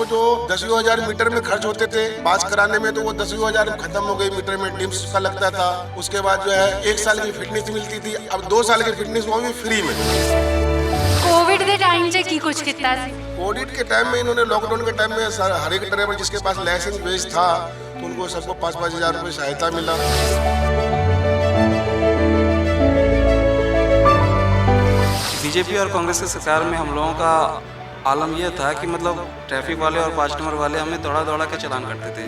उनको जो 10,000 मीटर में खर्च होते थे पास कराने में, तो वो 10,000 खत्म हो गई मीटर में, डिम्स का लगता था। उसके बाद जो है 1 साल की फिटनेस मिलती थी, अब 2 साल की फिटनेस वो भी फ्री में। कोविड के टाइम से की कुछ किया सी? कोविड के टाइम में इन्होंने, लॉकडाउन के टाइम में हर एक ड्राइवर जिसके पास लाइसेंस बेस था तो उनको सबको 5-5 हज़ार रुपये सहायता मिला। बीजेपी और कांग्रेस की सरकार में हम लोगों का आलम यह था कि मतलब ट्रैफिक वाले और 5 नंबर वाले हमें दौड़ा दौड़ा के चालान करते थे।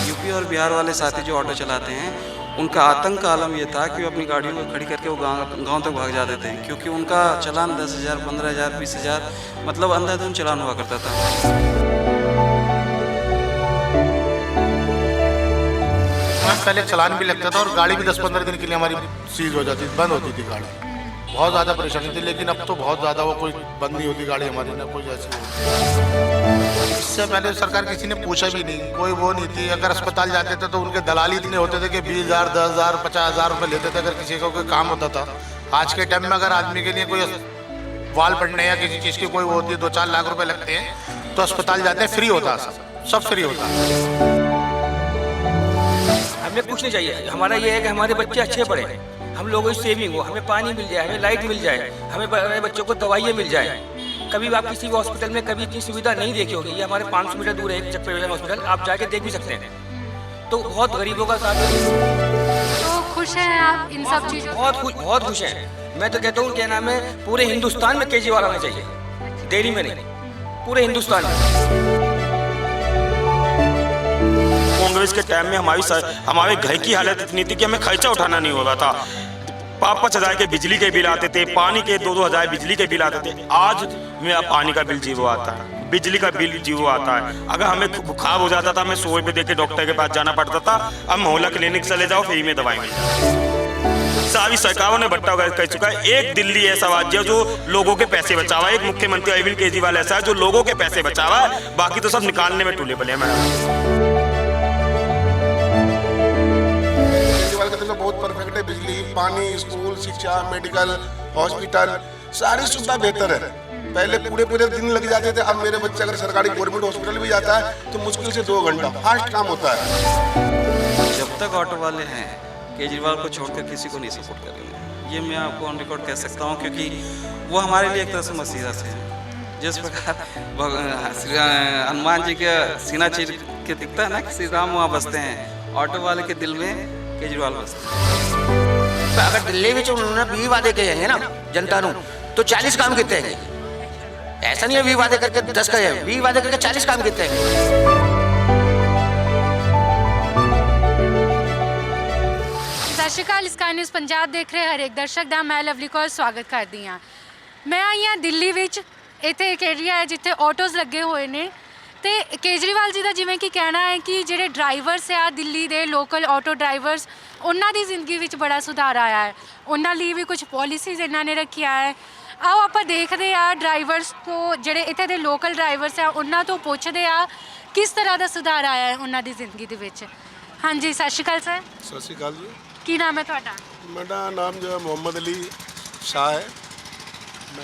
यूपी और बिहार वाले साथी जो ऑटो चलाते हैं, उनका आतंक का आलम यह था कि वो अपनी गाड़ियों को खड़ी करके वो गांव तक भाग जाते थे, क्योंकि उनका चालान 10,000, 15,000, 20,000 मतलब अंधाधुंध चालान हुआ करता था। पहले चालान भी लगता था और गाड़ी भी 10-15 दिन के लिए हमारी सीज हो जाती थी, बंद होती थी गाड़ी। बहुत ज़्यादा परेशानी थी, लेकिन अब तो बहुत ज़्यादा वो कोई बंद नहीं होती गाड़ी हमारी, ना कोई ऐसी। इससे पहले सरकार किसी ने पूछा भी नहीं, कोई वो नहीं थी। अगर अस्पताल जाते थे तो उनके दलाली इतने होते थे कि 20,000, 10,000, 50,000 रुपये लेते थे अगर किसी का कोई काम होता था। आज के टाइम में अगर आदमी के लिए कोई वाल पड़ने या किसी चीज़ की कोई वो होती है, 2-4 लाख रुपये लगते हैं, तो अस्पताल जाते हैं, फ्री होता है, सब फ्री होता है। हमें कुछ नहीं चाहिए, हमारा ये है कि हमारे बच्चे अच्छे पढ़े, हम लोगों की सेविंग हो, हमें पानी मिल जाए, हमें लाइट मिल जाए, हमें बच्चों को दवाइयाँ मिल जाए। कभी आप किसी भी हॉस्पिटल में कभी इतनी सुविधा नहीं देखी होगी। ये हमारे 500 मीटर दूर है एक चक्कर हॉस्पिटल, आप जाके देख भी सकते हैं। तो बहुत गरीबों का साथ है। तो खुश हैं आप इन सब चीज़ों? बहुत खुश हैं। मैं तो कहता हूँ क्या नाम है, पूरे हिंदुस्तान में केजरीवाल आना चाहिए, दिल्ली में नहीं, पूरे हिंदुस्तान में। कांग्रेस के टाइम में हमारे घर की हालत इतनी थी कि हमें खर्चा उठाना नहीं होता था। 5-5 हज़ार के बिजली के बिल आते थे, पानी के 2-2 हज़ार बिजली के बिल आते थे। आज मेरा पानी का बिल 0 आता है, बिजली का बिल 0 आता है। अगर हमें बुखार हो जाता था, हमें 100 रुपये दे के डॉक्टर के पास जाना पड़ता था। अब मोहल्ला क्लिनिक चले जाओ, फ्री में दवाई मिल जाए। सारी सरकारों ने बट्टा कर चुका है। एक दिल्ली ऐसा राज्य है जो लोगों के पैसे बचावा है, एक मुख्यमंत्री अरविंद केजरीवाल ऐसा है जो लोगों के पैसे बचावा है, बाकी तो सब निकालने में टूले पड़े हैं। बहुत परफेक्ट है, बिजली, पानी, स्कूल, शिक्षा, मेडिकल, हॉस्पिटल, सारी सुविधा बेहतर है। पहले पूरे दिन लग जाते थे, अब मेरे बच्चे अगर सरकारी गवर्नमेंट हॉस्पिटल भी जाता है तो मुश्किल से 2 घंटा फास्ट काम होता है। जब तक ऑटो वाले हैं, केजरीवाल को छोड़कर किसी को नहीं सपोर्ट करेंगे, ये मैं आपको ऑन रिकॉर्ड कह सकता हूँ, क्योंकि वो हमारे लिए एक तरह से मसीहा से हैं। जिस प्रकार हनुमान जी के सीना चीर के दिखता है ना कि श्री राम वहाँ बसते हैं, ऑटो वाले के दिल में केजरीवाल बसते। अगर दिल्ली में उन्होंने 20 वादे किए हैं ना जनता नू, तो 40 काम किए हैं। ऐसा नहीं है 20 वादे करके 10 कहे, 20 वादे करके 40 काम किए हैं। ਸਤਿ ਸ਼੍ਰੀ ਅਕਾਲ, ਸਕਾਈ ਨਿਊਜ਼ ਪੰਜਾਬ ਦੇਖ ਰਹੇ ਹਰ ਇੱਕ ਦਰਸ਼ਕ ਦਾ ਮੈਂ ਲਵਲੀ ਕੌਰ ਸਵਾਗਤ ਕਰਦੀ ਹਾਂ। ਮੈਂ ਆਈ ਹਾਂ ਦਿੱਲੀ ਵਿੱਚ। ਇੱਥੇ ਇੱਕ ਏਰੀਆ ਹੈ ਜਿੱਥੇ ਆਟੋਜ਼ ਲੱਗੇ ਹੋਏ ਨੇ ਤੇ ਕੇਜਰੀਵਾਲ ਜੀ ਦਾ ਜਿਵੇਂ ਕਿ ਕਹਿਣਾ ਹੈ ਕਿ ਜਿਹੜੇ ਡਰਾਈਵਰਸ ਆ ਦਿੱਲੀ ਦੇ ਲੋਕਲ ਆਟੋ ਡਰਾਈਵਰਸ, ਉਹਨਾਂ ਦੀ ਜ਼ਿੰਦਗੀ ਵਿੱਚ ਬੜਾ ਸੁਧਾਰ ਆਇਆ ਹੈ। ਉਹਨਾਂ ਲਈ ਵੀ ਕੁਝ ਪਾਲਿਸੀਜ਼ ਇਹਨਾਂ ਨੇ ਰੱਖੀਆਂ ਹੈ। ਆਓ ਆਪਾਂ ਦੇਖਦੇ ਆ ਡਰਾਈਵਰਸ ਤੋਂ, ਜਿਹੜੇ ਇੱਥੇ ਦੇ ਲੋਕਲ ਡਰਾਈਵਰਸ ਆ ਉਹਨਾਂ ਤੋਂ ਪੁੱਛਦੇ ਆ ਕਿਸ ਤਰ੍ਹਾਂ ਦਾ ਸੁਧਾਰ ਆਇਆ ਹੈ ਉਹਨਾਂ ਦੀ ਜ਼ਿੰਦਗੀ ਦੇ ਵਿੱਚ। ਹਾਂਜੀ, ਸਤਿ ਸ਼੍ਰੀ ਅਕਾਲ ਸਰ। ਸਤਿ ਸ਼੍ਰੀ ਅਕਾਲ ਜੀ। ਕੀ ਨਾਮ ਹੈ ਤੁਹਾਡਾ? ਮੇਰਾ ਨਾਮ ਜੋ ਹੈ ਮੁਹੰਮਦ ਅਲੀ ਸ਼ਾਹ ਹੈ।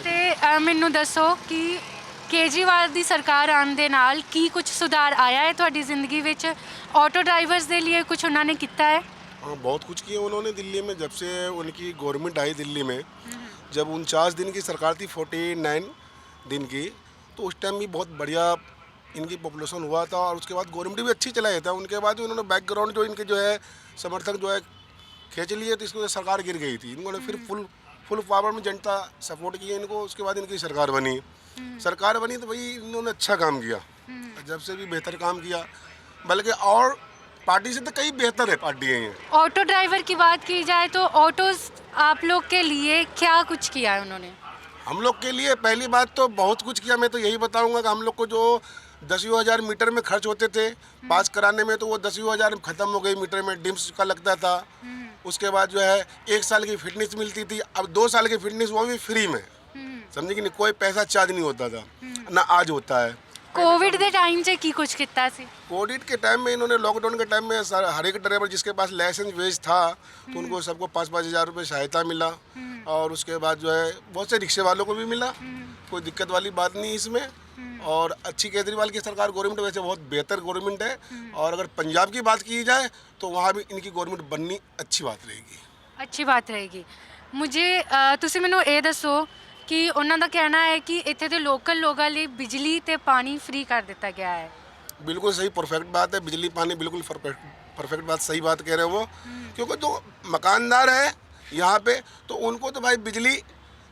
ਤੇ ਮੈਨੂੰ ਦੱਸੋ ਕਿ ਕੇਜਰੀਵਾਲ ਦੀ ਸਰਕਾਰ ਆਉਣ ਦੇ ਨਾਲ ਕੀ ਕੁਝ ਸੁਧਾਰ ਆਇਆ है ਤੁਹਾਡੀ ਜ਼ਿੰਦਗੀ ਵਿੱਚ? ऑटो ड्राइवर्स के लिए कुछ उन्होंने किया है? हाँ, बहुत कुछ किया उन्होंने दिल्ली में। जब से उनकी गवर्नमेंट आई दिल्ली में, जब 49 दिन की सरकार थी, 49 दिन की, तो उस टाइम भी बहुत बढ़िया इनकी पॉपुलेशन हुआ था और उसके बाद गवर्नमेंट भी अच्छी चलाया था। उनके बाद उन्होंने बैकग्राउंड जो इनके जो है समर्थक जो है खींच लिए, तो इसको सरकार गिर गई थी। इन्होंने फिर फुल पावर में जनता सपोर्ट की इनको। उसके बाद इनकी सरकार बनी तो भाई इन्होंने अच्छा काम किया, जब से भी बेहतर काम किया, बल्कि और पार्टी से तो कई बेहतर है पार्टी है ये। ऑटो ड्राइवर की बात की जाए तो ऑटोज आप लोग के लिए क्या कुछ किया है उन्होंने? हम लोग के लिए पहली बात तो बहुत कुछ किया। मैं तो यही बताऊंगा कि हम लोग को जो 10,000 मीटर में खर्च होते थे पास कराने में, तो वो 10,000 खत्म हो गई मीटर में, डिम्स का लगता था। उसके बाद जो है 1 साल की फिटनेस मिलती थी, अब 2 साल की फिटनेस वो भी फ्री में, समझे कि नहीं, कोई पैसा चार्ज नहीं होता था, ना आज होता है। कोविड के टाइम से की कुछ किया सी? कोविड के टाइम में इन्होंने, लॉकडाउन के टाइम में हर एक ड्राइवर जिसके पास लाइसेंस बेस था तो उनको सबको 5-5 हज़ार रुपये सहायता मिला। और उसके बाद जो है बहुत से रिक्शे वालों को भी मिला, कोई दिक्कत वाली बात नहीं इसमें। और अच्छी केजरीवाल की सरकार गवर्नमेंट वैसे बहुत बेहतर गवर्नमेंट है। और अगर पंजाब की बात की जाए तो वहाँ भी इनकी गवर्नमेंट बननी अच्छी बात रहेगी। ਅੱਛੀ ਬਾਤ ਰਹੇਗੀ। ਮੁਝੇ ਤੁਸੀਂ ਮੈਨੂੰ ਇਹ ਦੱਸੋ ਕਿ ਉਹਨਾਂ ਦਾ ਕਹਿਣਾ ਹੈ ਕਿ ਇੱਥੇ ਦੇ ਲੋਕਲ ਲੋਕਾਂ ਲਈ ਬਿਜਲੀ ਤੇ ਪਾਣੀ ਫ੍ਰੀ ਕਰ ਦਿੱਤਾ ਗਿਆ ਹੈ। बिल्कुल सही परफेक्ट बात है, बिजली पानी बिल्कुल परफेक्ट बात, सही बात कह रहे हो वो। क्योंकि जो मकानदार है यहाँ पे तो उनको तो भाई बिजली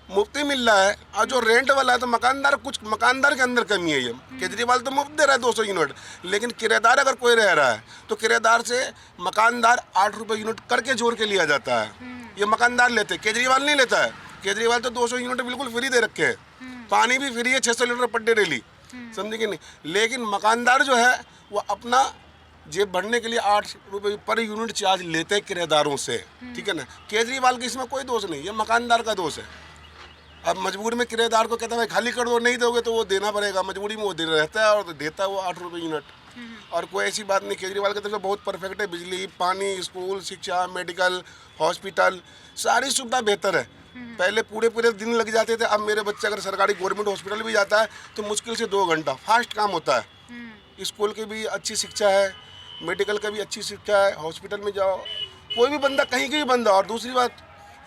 मुफ्त ही मिल रहा है, और जो रेंट वाला है तो मकानदार के अंदर कमी है। ये केजरीवाल तो मुफ्त दे रहा है 200 यूनिट, लेकिन किराएदार अगर कोई रह रहा है तो किराएदार से मकानदार 8 रुपये यूनिट करके जोड़ के लिया जाता है। ये मकानदार लेते, केजरीवाल नहीं लेता है। केजरीवाल तो 200 यूनिट बिल्कुल फ्री दे रखे हैं, पानी भी फ्री है 600 लीटर पर डे डेली, समझे कि नहीं। लेकिन मकानदार जो है वो अपना जेब भरने के लिए 8 रुपये पर यूनिट चार्ज लेते हैं किराएदारों से, ठीक है ना। केजरीवाल की इसमें कोई दोष नहीं, ये मकानदार का दोष है। अब मजबूरी में किराएदार को कहता है भाई खाली कर दो, नहीं दोगे तो वो देना पड़ेगा, मजबूरी में वो दे रहता है और देता है वो 8 रुपये यूनिट। और कोई ऐसी बात नहीं, केजरीवाल की तरफ से बहुत परफेक्ट है। बिजली, पानी, स्कूल, शिक्षा, मेडिकल, हॉस्पिटल, सारी सुविधा बेहतर है। पहले पूरे दिन लग जाते थे, अब मेरे बच्चे अगर सरकारी गवर्नमेंट हॉस्पिटल भी जाता है तो मुश्किल से 2 घंटा फास्ट काम होता है। स्कूल की भी अच्छी शिक्षा है, मेडिकल का भी अच्छी शिक्षा है, हॉस्पिटल में जाओ कोई भी बंदा कहीं की भी बंदा। और दूसरी बात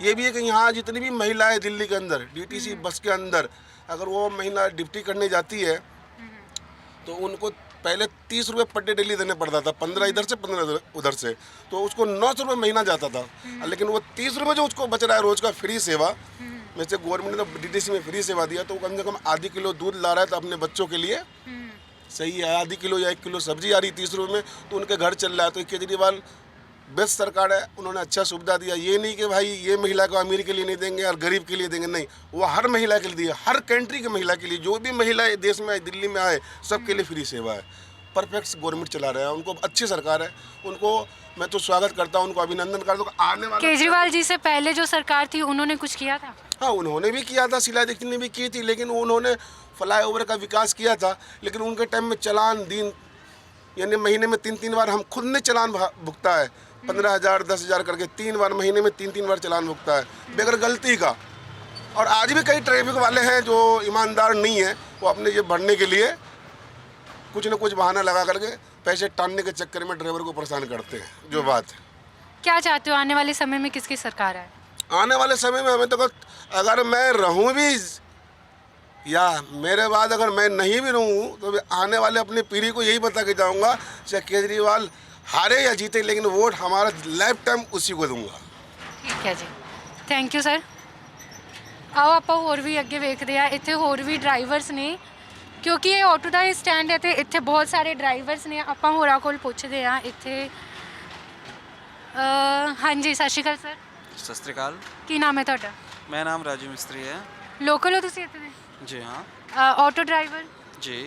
ये भी है कि यहाँ जितनी भी महिलाएं दिल्ली के अंदर डीटीसी बस के अंदर अगर वो महिला ड्यूटी करने जाती है तो उनको पहले 30 रुपये पर डे डेली देने पड़ता था, 15 इधर से 15 उधर से, तो उसको 900 रुपये महीना जाता था। लेकिन वो 30 रुपये जो उसको बच रहा है रोज़ का फ्री सेवा में से, गवर्नमेंट ने तो डीटीसी में फ्री सेवा दिया, तो वो कम से कम आधी किलो दूध ला रहा है तो अपने बच्चों के लिए सही है, आधी किलो या 1 किलो सब्जी आ रही 30 रुपये में, तो उनके घर चल रहा है। तो केजरीवाल बेस्ट सरकार है, उन्होंने अच्छा सुविधा दिया। ये नहीं कि भाई ये महिला को अमीर के लिए नहीं देंगे और गरीब के लिए देंगे, नहीं, वो हर महिला के लिए दिया, हर कंट्री की महिला के लिए, जो भी महिला देश में आए, दिल्ली में आए, सबके लिए फ्री सेवा है। परफेक्ट गवर्नमेंट चला रहा है, उनको अच्छी सरकार है, उनको मैं तो स्वागत करता हूँ, उनको अभिनंदन करता हूँ। आने वाले केजरीवाल जी से पहले जो सरकार थी उन्होंने कुछ किया था? हाँ, उन्होंने भी किया था, शीला दीक्षित ने भी की थी, लेकिन उन्होंने फ्लाईओवर का विकास किया था। लेकिन उनके टाइम में चालान दिन यानी महीने में 3-3 बार हम खुद ने चालान भुगता है, 15,000 10,000 करके 3 बार महीने में 3-3 बार चालान भुगता है बगैर गलती का। और आज भी कई ट्रैफिक वाले हैं जो ईमानदार नहीं है, वो अपने ये भरने के लिए कुछ न कुछ बहाना लगा करके पैसे टालने के चक्कर में ड्राइवर को परेशान करते हैं। जो बात है, क्या चाहते हो आने वाले समय में किसकी सरकार है? आने वाले समय में हमें तो अगर मैं रहूं भी या मेरे बाद अगर मैं नहीं भी रहूं तो आने वाले अपनी पीढ़ी को यही बता के जाऊंगा, चाहे केजरीवाल हारे या जीते, लेकिन वोट हमारा लाइफ टाइम उसी को दूंगा। ਠੀਕ ਹੈ ਜੀ, ਥੈਂਕ ਯੂ ਸਰ। ਆਓ ਆਪਾਂ ਹੋਰ ਵੀ ਅੱਗੇ ਵੇਖਦੇ ਆ, ਇੱਥੇ ਹੋਰ ਵੀ ਡਰਾਈਵਰਸ ਨੇ, ਕਿਉਂਕਿ ਇਹ ਆਟੋ ਦਾ ਸਟੈਂਡ ਹੈ ਤੇ ਇੱਥੇ ਬਹੁਤ ਸਾਰੇ ਡਰਾਈਵਰਸ ਨੇ। ਆਪਾਂ ਹੋਰਾਂ ਕੋਲ ਪੁੱਛਦੇ ਆ ਇੱਥੇ। ਹਾਂਜੀ, ਸਤਿ ਸ਼੍ਰੀ ਅਕਾਲ ਸਰ। सत श्रीकाल। ਕੀ ਨਾਮ ਹੈ ਤੁਹਾਡਾ? मेरा नाम राजू मिस्त्री है। ਲੋਕਲ ਹੋ ਤੁਸੀਂ ਇੱਥੇ ਦੇ? जी हाँ। Auto driver? जी।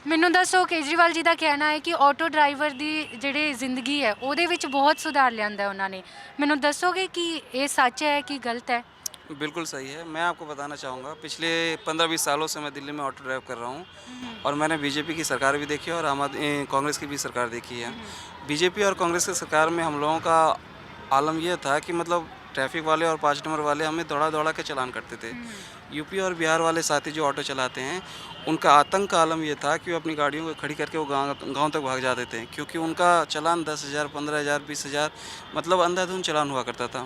ਮੈਨੂੰ ਦੱਸੋ, ਕੇਜਰੀਵਾਲ ਜੀ ਦਾ ਕਹਿਣਾ ਹੈ ਕਿ ਆਟੋ ਡਰਾਈਵਰ ਦੀ ਜਿਹੜੀ ਜ਼ਿੰਦਗੀ ਹੈ ਉਹਦੇ ਵਿੱਚ ਬਹੁਤ ਸੁਧਾਰ ਲਿਆਂਦਾ ਉਹਨਾਂ ਨੇ। ਮੈਨੂੰ ਦੱਸੋਗੇ ਕਿ ਇਹ ਸੱਚ ਹੈ ਕਿ ਗਲਤ है? बिल्कुल सही है। मैं आपको बताना चाहूँगा, पिछले 15-20 सालों से मैं दिल्ली में ऑटो ड्राइव कर रहा हूँ और मैंने बीजेपी की सरकार भी देखी है और कांग्रेस की भी सरकार देखी है। बीजेपी और कांग्रेस की सरकार में हम लोगों का आलम यह था कि मतलब ट्रैफिक वाले और 5 नंबर वाले हमें दौड़ा दौड़ा के चालान करते थे। यूपी और बिहार वाले साथी जो ऑटो चलाते हैं, उनका आतंक का आलम ये था कि वो अपनी गाड़ियों को खड़ी करके वो गांव तक भाग जाते थे, क्योंकि उनका चालान 10,000 15,000 20,000 मतलब अंधाधुंध चालान हुआ करता था।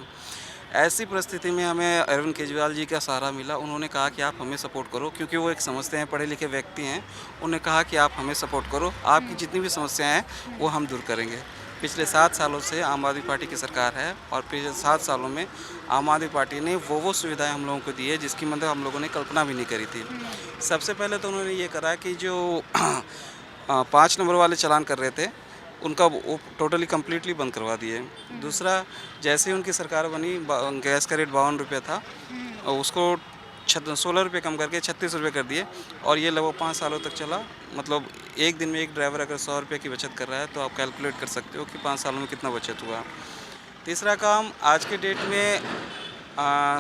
ऐसी परिस्थिति में हमें अरविंद केजरीवाल जी का सहारा मिला। उन्होंने कहा कि आप हमें सपोर्ट करो, क्योंकि वो एक समझते हैं, पढ़े लिखे व्यक्ति हैं। उन्होंने कहा कि आप हमें सपोर्ट करो, आपकी जितनी भी समस्याएं हैं वो हम दूर करेंगे। पिछले 7 सालों से आम आदमी पार्टी की सरकार है और पिछले 7 सालों में आम आदमी पार्टी ने वो सुविधाएं हम लोगों को दी है जिसकी मतलब हम लोगों ने कल्पना भी नहीं करी थी। सबसे पहले तो उन्होंने ये करा कि जो 5 नंबर वाले चालान कर रहे थे उनका वो टोटली कम्प्लीटली बंद करवा दिए। दूसरा, जैसे ही उनकी सरकार बनी, गैस का रेट 52 रुपये था, उसको 16 रुपये कम करके 36 रुपये कर दिए और ये लगभग 5 सालों तक चला। मतलब एक दिन में एक ड्राइवर अगर 100 रुपये की बचत कर रहा है तो आप कैलकुलेट कर सकते हो कि 5 सालों में कितना बचत हुआ। तीसरा काम, आज के डेट में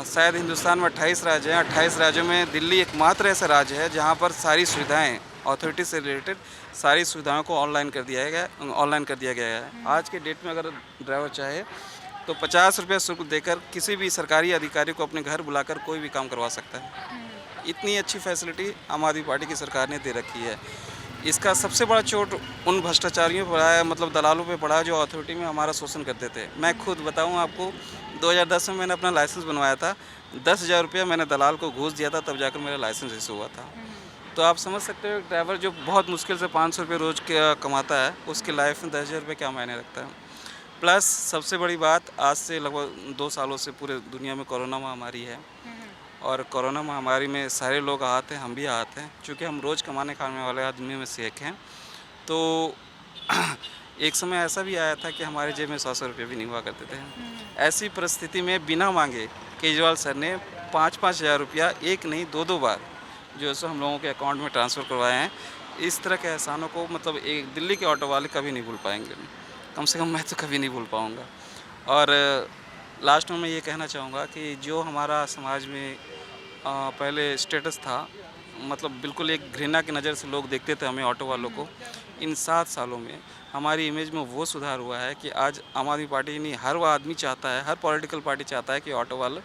शायद हिंदुस्तान में 28 राज्य हैं। 28 राज्यों में दिल्ली एकमात्र ऐसा राज्य है जहाँ पर सारी सुविधाएँ अथॉरिटी से रिलेटेड सारी सुविधाओं को ऑनलाइन कर दिया गया है। आज के डेट में अगर ड्राइवर चाहे तो 50 रुपये शुल्क देकर किसी भी सरकारी अधिकारी को अपने घर बुलाकर कोई भी काम करवा सकता है। इतनी अच्छी फैसिलिटी आम आदमी पार्टी की सरकार ने दे रखी है। इसका सबसे बड़ा चोट उन भ्रष्टाचारियों पर पड़ा है, मतलब दलालों पे पड़ा है जो अथॉरिटी में हमारा शोषण करते थे। मैं खुद बताऊं आपको, 2010 में मैंने अपना लाइसेंस बनवाया था, 10,000 रुपया मैंने दलाल को घूस दिया था, तब जाकर मेरा लाइसेंस इशू हुआ था। तो आप समझ सकते हो, एक ड्राइवर जो बहुत मुश्किल से 500 रुपये रोज़ कमाता है, उसकी लाइफ में 10,000 रुपये क्या मायने रखता है। प्लस सबसे बड़ी बात, आज से लगभग 2 सालों से पूरे दुनिया में कोरोना महामारी है, और कोरोना महामारी में सारे लोग आहत हैं, हम भी आहत हैं, चूँकि हम रोज़ कमाने खाने वाले आदमी में से एक हैं। तो एक समय ऐसा भी आया था कि हमारे जेब में 100 रुपये भी नहीं हुआ करते थे। ऐसी परिस्थिति में बिना मांगे केजरीवाल सर ने 5-5 हज़ार रुपया, एक नहीं 2-2 बार जो है सो हम लोगों के अकाउंट में ट्रांसफ़र करवाए हैं। इस तरह के एहसानों को मतलब एक दिल्ली के ऑटो वाले कभी नहीं भूल पाएंगे, कम से कम मैं तो कभी नहीं भूल पाऊँगा। और लास्ट में मैं ये कहना चाहूँगा कि जो हमारा समाज में पहले स्टेटस था, मतलब बिल्कुल एक घृणा की नज़र से लोग देखते थे हमें ऑटो वालों को, इन 7 सालों में हमारी इमेज में वो सुधार हुआ है कि आज आम आदमी पार्टी नहीं, हर वो आदमी चाहता है, हर पॉलिटिकल पार्टी चाहता है कि ऑटो वाले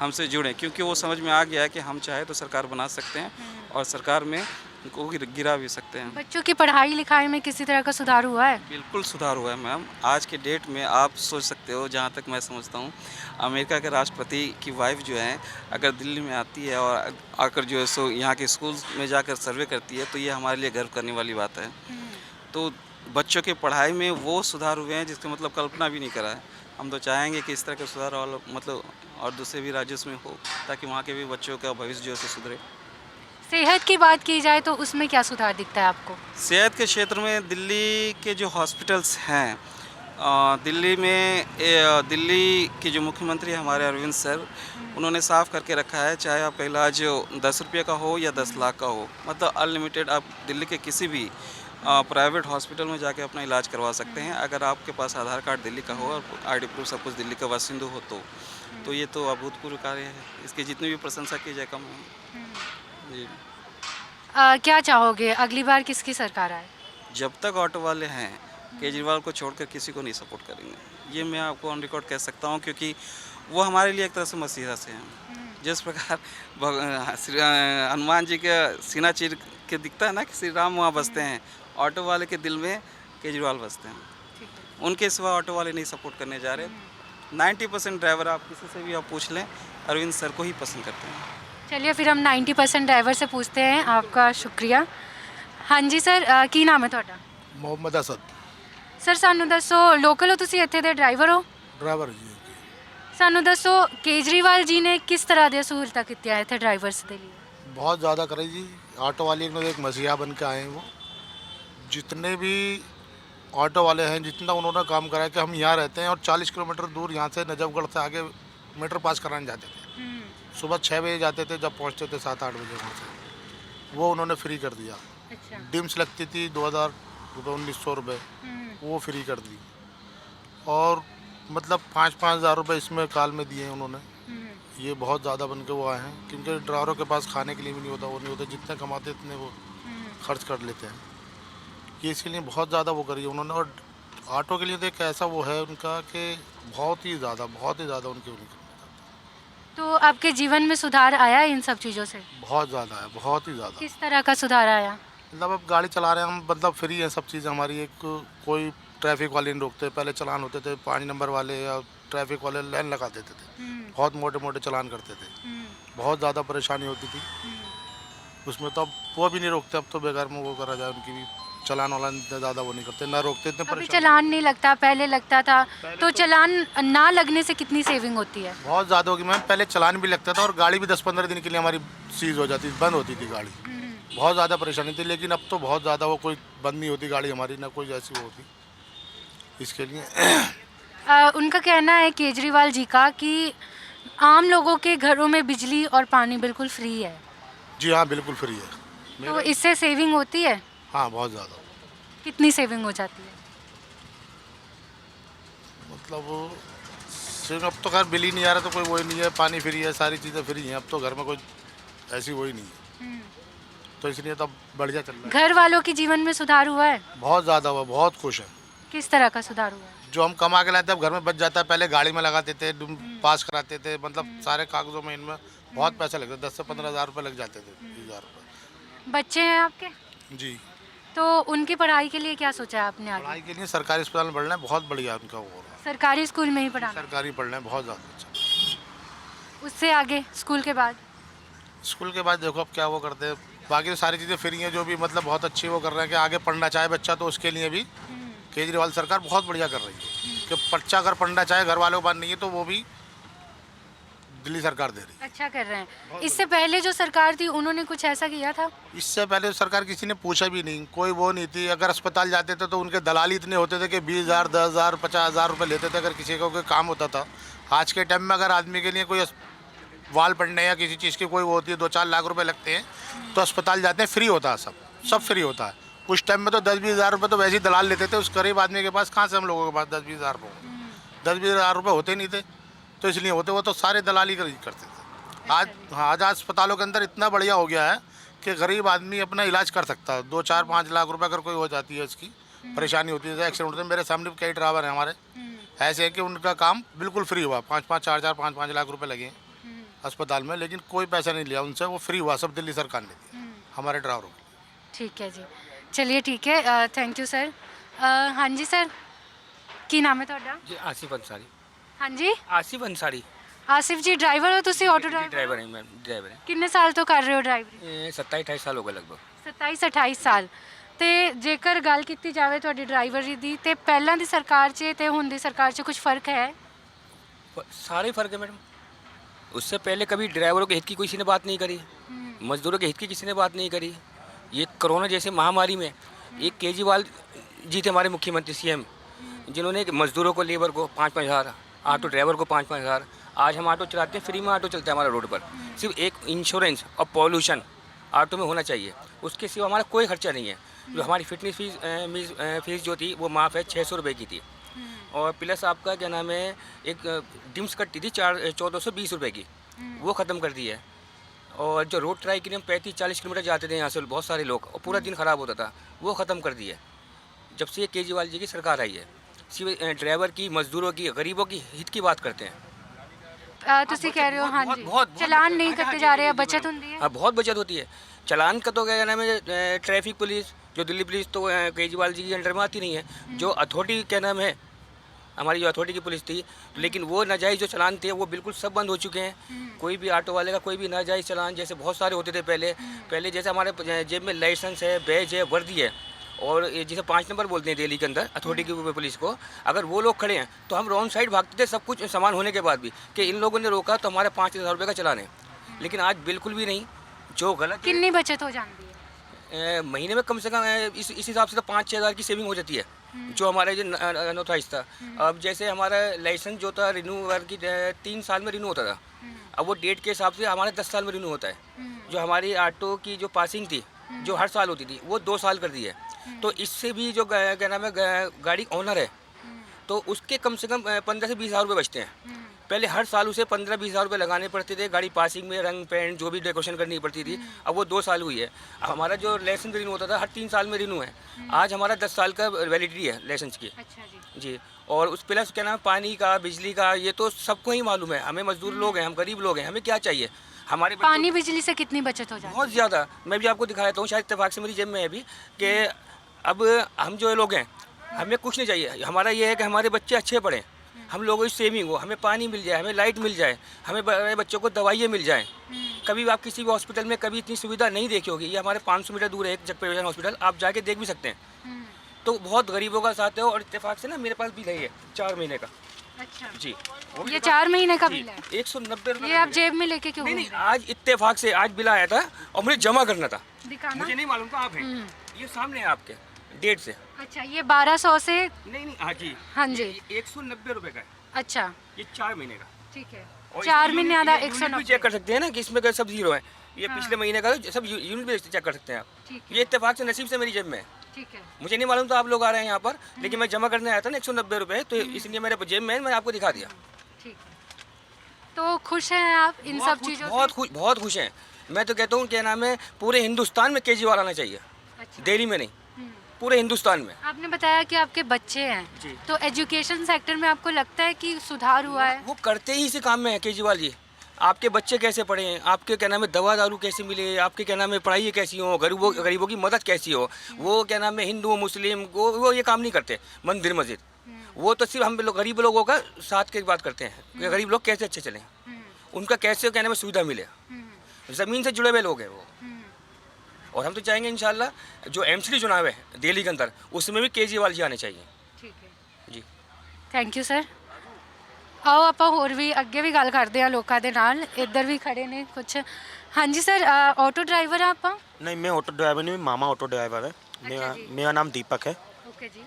हमसे जुड़ें, क्योंकि वो समझ में आ गया है कि हम चाहे तो सरकार बना सकते हैं और सरकार में को गिरा भी सकते हैं। बच्चों की पढ़ाई लिखाई में किसी तरह का सुधार हुआ है? बिल्कुल सुधार हुआ है मैम। आज के डेट में आप सोच सकते हो, जहाँ तक मैं समझता हूँ, अमेरिका के राष्ट्रपति की वाइफ जो है अगर दिल्ली में आती है और आकर जो है सो यहाँ के स्कूल में जाकर सर्वे करती है, तो ये हमारे लिए गर्व करने वाली बात है। तो बच्चों की पढ़ाई में वो सुधार हुए हैं जिसकी मतलब कल्पना भी नहीं करा है। हम तो चाहेंगे कि इस तरह के सुधार और मतलब और दूसरे भी राज्यों में हो, ताकि वहाँ के भी बच्चों का भविष्य जो है सो सुधरे। सेहत की बात की जाए तो उसमें क्या सुधार दिखता है आपको? सेहत के क्षेत्र में दिल्ली के जो हॉस्पिटल्स हैं, दिल्ली के जो मुख्यमंत्री हैं हमारे अरविंद सर, उन्होंने साफ़ करके रखा है, चाहे आपका इलाज 10 रुपये का हो या 10 लाख का हो, मतलब अनलिमिटेड आप दिल्ली के किसी भी प्राइवेट हॉस्पिटल में जाके अपना इलाज करवा सकते हैं, अगर आपके पास आधार कार्ड दिल्ली का हो और ID प्रूफ सब कुछ दिल्ली का बासिंदा हो तो ये तो अभूतपूर्व कार्य है। इसकी जितनी भी प्रशंसा की जाए कम है जी। क्या चाहोगे अगली बार किसकी सरकार आए? जब तक ऑटो वाले हैं, केजरीवाल को छोड़कर किसी को नहीं सपोर्ट करेंगे, ये मैं आपको ऑन रिकॉर्ड कह सकता हूँ, क्योंकि वो हमारे लिए एक तरह से मसीहा से हैं। जिस प्रकार हनुमान जी के सीना चीर के दिखता है ना कि श्री राम वहाँ बसते हैं, ऑटो वाले के दिल में केजरीवाल बसते हैं। उनके सिवा ऑटो वाले नहीं सपोर्ट करने जा रहे। 90% ड्राइवर आप किसी से भी आप पूछ लें, अरविंद सर को ही पसंद करते हैं। चलिए फिर हम 90% ड्राइवर से पूछते हैं। आपका शुक्रिया। हाँ जी सर, की नाम है ਤੁਹਾਡਾ? मोहम्मद असद, ਸਰ ਸਾਨੂੰ ਦੱਸੋ, ਲੋਕਲ ਹੋ ਤੁਸੀਂ ਇੱਥੇ ਦੇ ਡਰਾਈਵਰ ਹੋ? ड्राइवर जी। ਸਾਨੂੰ ਦੱਸੋ ਕੇਜਰੀਵਾਲ ਜੀ ਨੇ ਕਿਸ ਤਰ੍ਹਾਂ ਦੀਆਂ ਸਹੂਲਤਾਂ ਕੀਤੀਆਂ ਇੱਥੇ ਡਰਾਈਵਰਸ ਦੇ ਲਈ? बहुत ज़्यादा करे जी। ऑटो वाले में एक मसीहा बन के आए हैं वो। जितने भी ऑटो वाले हैं, जितना उन्होंने काम करा है कि हम यहाँ रहते हैं और 40 किलोमीटर दूर यहाँ से नजफगढ़ से आगे मीटर पास कराने जाते थे। सुबह 6 बजे जाते थे, जब पहुँचते थे 7-8 बजे वहाँ से। वो उन्होंने फ्री कर दिया। अच्छा। डिम्स लगती थी 2,000 रुपये, 1,900 रुपये, वो फ्री कर दी। और मतलब 5-5 हज़ार रुपये इसमें काल में दिए उन्होंने। ये बहुत ज़्यादा बन के वो आए हैं, क्योंकि ड्राइवरों के पास खाने के लिए भी नहीं होता, वो नहीं होता, जितने कमाते इतने वो खर्च कर लेते हैं। ये इसके लिए बहुत ज़्यादा वो करी उन्होंने। और ऑटो के लिए तो एक ऐसा वो है उनका कि बहुत ही ज़्यादा उनके उनके तो आपके जीवन में सुधार आया इन सब चीज़ों से? बहुत ज़्यादा है, बहुत ही ज़्यादा। किस तरह का सुधार आया? मतलब अब गाड़ी चला रहे हैं हम, मतलब फ्री है सब चीज़ें हमारी। एक कोई ट्रैफिक वाले नहीं रोकते, पहले चलान होते थे, 5 नंबर वाले या ट्रैफिक वाले लाइन लगा देते थे, बहुत मोटे मोटे चलान करते थे, बहुत ज़्यादा परेशानी होती थी उसमें। तो अब वो भी नहीं रोकते, अब तो बेकार में वो करा जाए, उनकी भी चलान वालान इतना ज़्यादा वो नहीं करते, ना रोकते, इतने अभी परेशान। चलान नहीं लगता, पहले लगता था। तो चलान ना लगने से कितनी सेविंग होती है? बहुत ज़्यादा होगी मैम। पहले चलान भी लगता था और गाड़ी भी 10-15 दिन के लिए हमारी सीज हो जाती, बंद होती थी गाड़ी। बहुत ज़्यादा परेशानी थी, लेकिन अब तो बहुत ज़्यादा वो कोई बंद नहीं होती गाड़ी हमारी, ना कोई ऐसी वो होती इसके लिए। उनका कहना है केजरीवाल जी का कि आम लोगों के घरों में बिजली और पानी बिल्कुल फ्री है। जी हाँ, बिल्कुल फ्री है। तो इससे सेविंग होती है? हाँ, बहुत ज़्यादा। कितनी सेविंग हो जाती है? मतलब सिर्फ अब तो खैर बिल ही नहीं आ रहा, तो कोई वही नहीं है, पानी फ्री है, सारी चीज़ें फ्री हैं, अब तो घर में कोई ऐसी वही नहीं है, तो इसलिए तब बढ़िया चल रहा है। घर वालों के जीवन में सुधार हुआ है? बहुत ज़्यादा हुआ, बहुत खुश है। किस तरह का सुधार हुआ है? जो हम कमा के लाते हैं अब घर में बच जाता है, पहले गाड़ी में लगाते थे, पास कराते थे, मतलब सारे कागजों में इनमें बहुत पैसा लगता है, 10 से 15 हज़ार रुपये लग जाते थे, 20,000 रुपये। बच्चे हैं आपके, जी, तो उनकी पढ़ाई के लिए क्या सोचा है आपने आगे? पढ़ाई के लिए सरकारी अस्पताल में पढ़ना है, बहुत बढ़िया उनका वो हो रहा है, सरकारी स्कूल में ही पढ़ाना, सरकारी पढ़ना है बहुत ज़्यादा अच्छा। उससे आगे स्कूल के बाद? स्कूल के बाद देखो अब क्या वो करते हैं, बाकी तो सारी चीज़ें फ्री हैं, जो भी मतलब बहुत अच्छी वो कर रहे हैं कि आगे पढ़ना चाहे बच्चा तो उसके लिए भी केजरीवाल सरकार बहुत बढ़िया कर रही है कि बच्चा अगर पढ़ना चाहे, घर वालों को बात नहीं है तो वो भी दिल्ली सरकार दे रही है। अच्छा कर रहे हैं। इससे पहले जो सरकार थी उन्होंने कुछ ऐसा किया था? इससे पहले तो सरकार किसी ने पूछा भी नहीं, कोई वो नहीं थी। अगर अस्पताल जाते थे तो उनके दलाली इतने होते थे कि 20,000, 10,000, 50,000 रुपये लेते थे अगर किसी का कोई काम होता था। आज के टाइम में अगर आदमी के लिए कोई वाल पड़ने या किसी चीज़ की कोई वो होती है, 2-4 लाख रुपए लगते हैं, तो अस्पताल जाते हैं, फ्री होता है, सब फ्री होता है। उस टाइम में तो 10-20 हज़ार रुपये तो वैसे ही दलाल लेते थे उस गरीब आदमी के पास। कहाँ से हम लोगों के पास 10-20 हज़ार रुपये 10-20 हज़ार रुपये होते नहीं थे, तो इसलिए होते वो तो सारे दलाली करते थे। आज हाँ, आज अस्पतालों के अंदर इतना बढ़िया हो गया है कि गरीब आदमी अपना इलाज कर सकता है। 2-4-5 लाख रुपए अगर कोई हो जाती है, उसकी परेशानी होती है, एक्सीडेंट होते हैं। मेरे सामने कई ड्राइवर हैं हमारे ऐसे हैं कि उनका काम बिल्कुल फ्री हुआ, 5-5, 4-4, 5-5 लाख रुपए लगे अस्पताल में, लेकिन कोई पैसा नहीं लिया उनसे, वो फ्री हुआ, सब दिल्ली सरकार ने दिया हमारे ड्राइवरों को। ठीक है जी, चलिए ठीक है, थैंक यू सर। हाँ जी सर, की नाम है ਤੁਹਾਡਾ? जी आसिफ अंसारी। हाँ जी, आसिफ अंसारी ਆਸਿਫ ਜੀ ਡਰਾਈਵਰ ਹੋ ਤੁਸੀਂ? ਆਟੋ ਡਰਾਈਵਰ ड्राइवर है, मैं ड्राइवर है। ਕਿੰਨੇ ਸਾਲ ਤੋਂ ਕਰ ਰਹੇ ਹੋ ਡਰਾਈਵਰੀ? 27-28 साल हो गए लगभग। 27-28 ਸਾਲ। ਤੇ ਜੇਕਰ ਗੱਲ ਕੀਤੀ ਜਾਵੇ ਤੁਹਾਡੀ ਡਰਾਈਵਰੀ ਦੀ, ਤੇ ਪਹਿਲਾਂ ਦੀ ਸਰਕਾਰ 'ਚ ਤੇ ਹੁਣ ਦੀ ਸਰਕਾਰ 'ਚ ਕੁਝ ਫਰਕ ਹੈ? सारे फर्क है मैडम। उससे पहले कभी ड्राइवरों के हित की किसी ने बात नहीं करी, मजदूरों के हित की किसी ने बात नहीं करी। ये कोरोना जैसे महामारी में एक केजरीवाल जी थे हमारे मुख्यमंत्री सीएम, जिन्होंने मजदूरों को, लेबर को 5-5 हज़ार, ऑटो ड्राइवर को 5-5 हज़ार। आज हम ऑटो चलाते हैं, फ्री में ऑटो चलता है हमारा रोड पर। सिर्फ एक इंश्योरेंस और पॉल्यूशन ऑटो में होना चाहिए, उसके सिवा हमारा कोई खर्चा नहीं है। जो हमारी फिटनेस फीस जो थी वो माफ़ है, 600 रुपये की थी। और प्लस आपका क्या नाम है, एक डिम्स कटती थी 1420 रुपये की, वो ख़त्म कर दी है। और जो रोड ट्राई के लिए हम 35-40 किलोमीटर जाते थे यहाँ से बहुत सारे लोग, और पूरा दिन ख़राब होता था, वो ख़त्म कर दी है जब से ये केजरीवाल जी की सरकार आई है। सिर्फ ड्राइवर की, मजदूरों की, गरीबों की हित की बात करते हैं। ਤੁਸੀਂ ਕਹਿ ਰਹੇ ਹੋ हाँ जी, बहुत ਚਲਾਨ नहीं करते जा रहे हैं, बचत होती है? हाँ, बहुत बचत होती है। चलान का तो क्या नाम है, ट्रैफिक पुलिस, जो दिल्ली पुलिस तो केजरीवाल जी के अंडर में आती नहीं है। जो अथॉरिटी क्या नाम है, हमारी जो अथॉरिटी की पुलिस थी, लेकिन वो नाजायज़ जो चलान थे वो बिल्कुल सब बंद हो चुके हैं। कोई भी ऑटो वाले का कोई भी नाजायज़ चलान, जैसे बहुत सारे होते थे पहले जैसे हमारे जेब में लाइसेंस है, बैज है, वर्दी है, और ये जिसे 5 नंबर बोलते हैं दिल्ली के अंदर अथॉरिटी की पुलिस को, अगर वो लोग खड़े हैं तो हम रॉन्ग साइड भागते थे, सब कुछ सामान होने के बाद भी, कि इन लोगों ने रोका तो हमारे 5,000 रुपये का चलान है। लेकिन आज बिल्कुल भी नहीं, जो गलत है। कितनी बचत हो जाती है? महीने में कम से कम इस हिसाब से तो 5-6 हज़ार की सेविंग हो जाती है, जो हमारे जो अनऑथराइज था। अब जैसे हमारा लाइसेंस जो था रिन्यूअल की 3 साल में रिन्यू होता था, अब वो डेट के हिसाब से हमारे 10 साल में रिन्यू होता है। जो हमारी ऑटो की जो पासिंग थी, जो हर साल होती थी, वो 2 साल कर दी है। तो इससे भी जो क्या नाम है, गाड़ी ओनर है, तो उसके कम से कम 15 से 20 हज़ार रुपये बचते हैं। पहले हर साल उसे 15-20 हज़ार रुपये लगाने पड़ते थे, गाड़ी पासिंग में रंग पेंट जो भी डेकोरेशन करनी पड़ती थी। अब वो 2 साल हुई है। अब हमारा जो लाइसेंस रिन्यू होता था हर 3 साल में रिन्यू है, आज हमारा 10 साल का वैलिडिटी है लाइसेंस की। अच्छा जी, जी। और उस प्लस क्या नाम, पानी का, बिजली का, ये तो सबको ही मालूम है। हमें मजदूर लोग हैं, हम गरीब लोग हैं, हमें क्या चाहिए? हमारे बच्चों- पानी बिजली से कितनी बचत हो जाती है? बहुत ज़्यादा। मैं भी आपको दिखाता हूँ, शायद इत्तेफाक से मेरी जेब में है अभी, कि अब हम जो लोग हैं, हमें कुछ नहीं चाहिए। हमारा ये है कि हमारे बच्चे अच्छे पढ़ें, हम लोगों की सेविंग हो, हमें पानी मिल जाए, हमें लाइट मिल जाए, हमें बड़े बच्चों को दवाइयाँ मिल जाएँ। कभी आप किसी भी हॉस्पिटल में कभी इतनी सुविधा नहीं देखी होगी। ये हमारे 500 मीटर दूर है एक जगप्रयोजन हॉस्पिटल, आप जाके देख भी सकते हैं। तो बहुत गरीबों का साथ है। और इत्तेफाक से ना मेरे पास बिल है ये 4 महीने का। अच्छा जी, ये 4 महीने का बिल है? 190 रुपये। ये आप जेब में लेके क्यों नहीं घूम नहीं, रहे हैं? आज इत्तेफाक से आज बिल आया था और मुझे जमा करना था। दिखाना। मुझे नहीं मालूम था आप हैं, ये सामने है आपके डेट से। अच्छा, ये 1200 से? नहीं नहीं, हाँ जी, हाँ जी। 190 रुपये का है, अच्छा ये 4 महीने का। ठीक है, और 4 इसमें महीने यूनिट- आधा यूनिट भी 190। चेक कर सकते हैं ना कि इसमें सब जीरो है। ये हाँ। पिछले महीने का तो सब यूनिट भी चेक कर सकते हैं आप। ठीक है। ये इत्तेफाक से नसीब से मेरी जेब में है। ठीक है, मुझे नहीं मालूम था आप लोग आ रहे हैं यहाँ पर, लेकिन मैं जमा करने आया था ना 190 रुपये, तो इसलिए मेरे जेब में है, मैंने आपको दिखा दिया। ठीक है। तो खुश हैं आप इन सब चीज़ों से? बहुत खुश हैं। मैं तो कहता हूँ क्या नाम है, पूरे हिंदुस्तान में केजरीवाल आना चाहिए, अच्छा। दिल्ली में नहीं, पूरे हिंदुस्तान में। आपने बताया कि आपके बच्चे हैं, जी। तो एजुकेशन सेक्टर में आपको लगता है कि सुधार हुआ है? वो करते ही इसी काम में है केजरीवाल जी। आपके बच्चे कैसे पढ़े हैं, आपके क्या नाम है दवा दारू कैसे मिले, आपके क्या नाम है पढ़ाई कैसी हो, गरीबों की मदद कैसी हो, वो क्या नाम है हिंदू मुस्लिम वो ये काम नहीं करते। मंदिर मस्जिद वो तो सिर्फ हम लोग गरीब लोगों का साथ की बात करते हैं कि गरीब लोग कैसे अच्छे चलें, उनका कैसे क्या नाम है सुविधा मिले। ज़मीन से जुड़े हुए लोग हैं वो। और हम तो चाहेंगे इंशाल्लाह जो एमसीडी चुनाव है दिल्ली के अंदर उसमें भी केजरीवाल जी आने चाहिए। ठीक है जी ਥੈਂਕ ਯੂ ਸਰ। ਆਓ ਆਪਾਂ ਹੋਰ ਵੀ ਅੱਗੇ ਵੀ ਗੱਲ ਕਰਦੇ ਹਾਂ ਲੋਕਾਂ ਦੇ ਨਾਲ। ਇੱਧਰ ਵੀ ਖੜੇ ਨੇ ਕੁਝ। ਹਾਂਜੀ ਸਰ, ਆਟੋ ਡਰਾਈਵਰ ਆ ਆਪਾਂ? नहीं मैं ऑटो ड्राइवर नहीं, मामा ऑटो ड्राइवर है। मेरा जी। मेरा नाम दीपक है। ਓਕੇ ਜੀ।